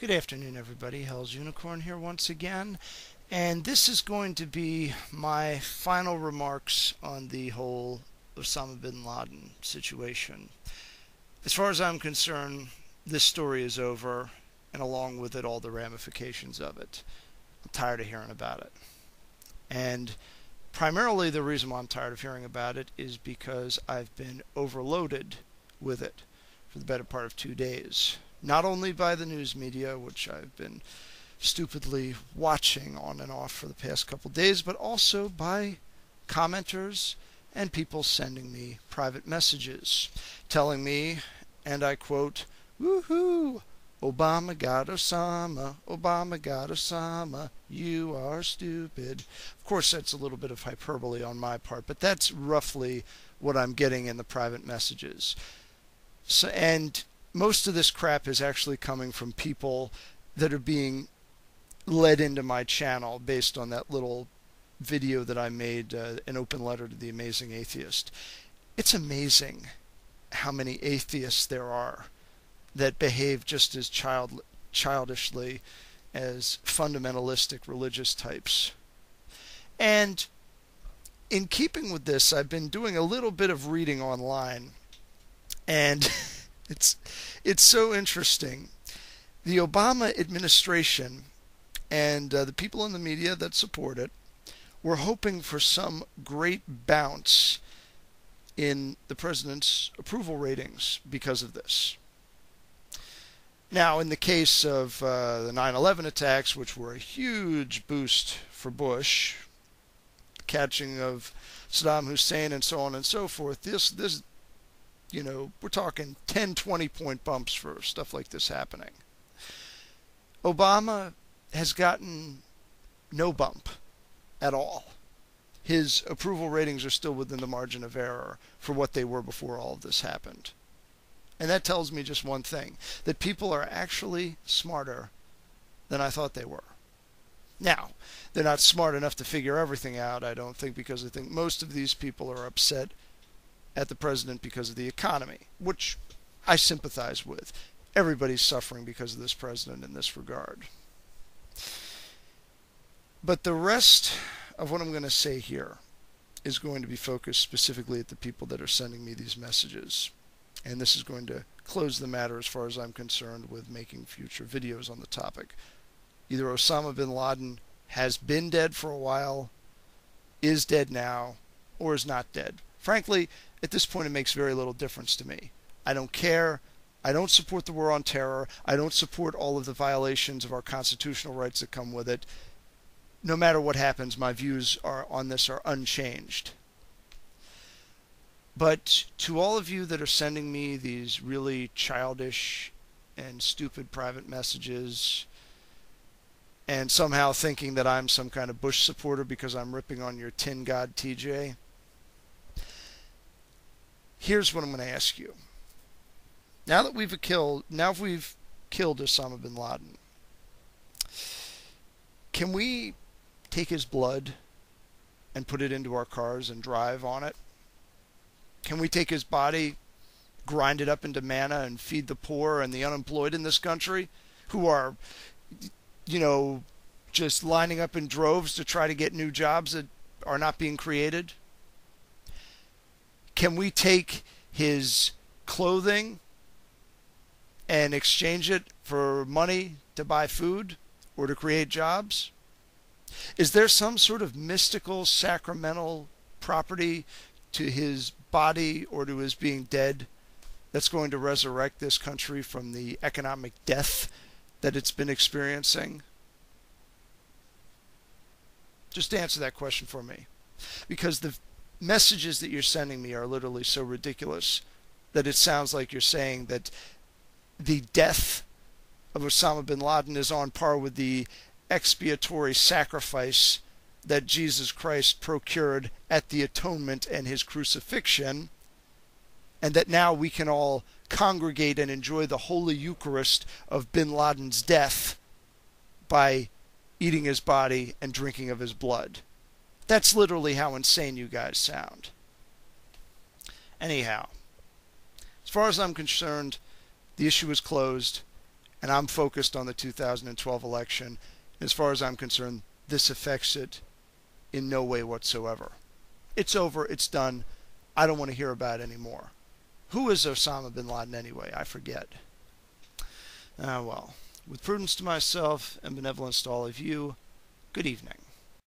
Good afternoon, everybody. Hell's Unicorn here once again, and this is going to be my final remarks on the whole Osama bin Laden situation. As far as I'm concerned, this story is over, and along with it, all the ramifications of it. I'm tired of hearing about it. And primarily the reason why I'm tired of hearing about it is because I've been overloaded with it for the better part of 2 days. Not only by the news media, which I've been stupidly watching on and off for the past couple of days, but also by commenters and people sending me private messages telling me, and I quote, "Woohoo! Obama got Osama, Obama got Osama, you are stupid." Of course, that's a little bit of hyperbole on my part, but that's roughly what I'm getting in the private messages. And most of this crap is actually coming from people that are being led into my channel based on that little video that I made, an open letter to the amazing atheist. It's amazing how many atheists there are that behave just as childishly as fundamentalistic religious types. And in keeping with this, I've been doing a little bit of reading online, and it's so interesting. The Obama administration and the people in the media that support it were hoping for some great bounce in the president's approval ratings because of this. Now, in the case of the 9/11 attacks, which were a huge boost for Bush, catching of Saddam Hussein and so on and so forth, this we're talking 10, 20-point bumps for stuff like this happening. Obama has gotten no bump at all. His approval ratings are still within the margin of error for what they were before all of this happened. And that tells me just one thing, that people are actually smarter than I thought they were. Now, they're not smart enough to figure everything out, I don't think, because I think most of these people are upset at the president because of the economy, which I sympathize with. Everybody's suffering because of this president in this regard. But the rest of what I'm going to say here is going to be focused specifically at the people that are sending me these messages. And this is going to close the matter as far as I'm concerned with making future videos on the topic. Either Osama bin Laden has been dead for a while, is dead now, or is not dead. Frankly, at this point, it makes very little difference to me. I don't care. I don't support the war on terror. I don't support all of the violations of our constitutional rights that come with it. No matter what happens, my views on this are unchanged. But to all of you that are sending me these really childish and stupid private messages and somehow thinking that I'm some kind of Bush supporter because I'm ripping on your tin god TJ, here's what I'm going to ask you. Now that we've killed Osama bin Laden, can we take his blood and put it into our cars and drive on it? Can we take his body, grind it up into manna, and feed the poor and the unemployed in this country who are, just lining up in droves to try to get new jobs that are not being created? Can we take his clothing and exchange it for money to buy food or to create jobs? Is there some sort of mystical, sacramental property to his body or to his being dead that's going to resurrect this country from the economic death that it's been experiencing? Just answer that question for me. Because the messages that you're sending me are literally so ridiculous that it sounds like you're saying that the death of Osama bin Laden is on par with the expiatory sacrifice that Jesus Christ procured at the atonement and his crucifixion, and that now we can all congregate and enjoy the Holy Eucharist of bin Laden's death by eating his body and drinking of his blood. That's literally how insane you guys sound. Anyhow, as far as I'm concerned, the issue is closed. and I'm focused on the 2012 election. As far as I'm concerned, this affects it in no way whatsoever. It's over. It's done. I don't want to hear about it anymore. Who is Osama bin Laden anyway? I forget. Well, with prudence to myself and benevolence to all of you, good evening.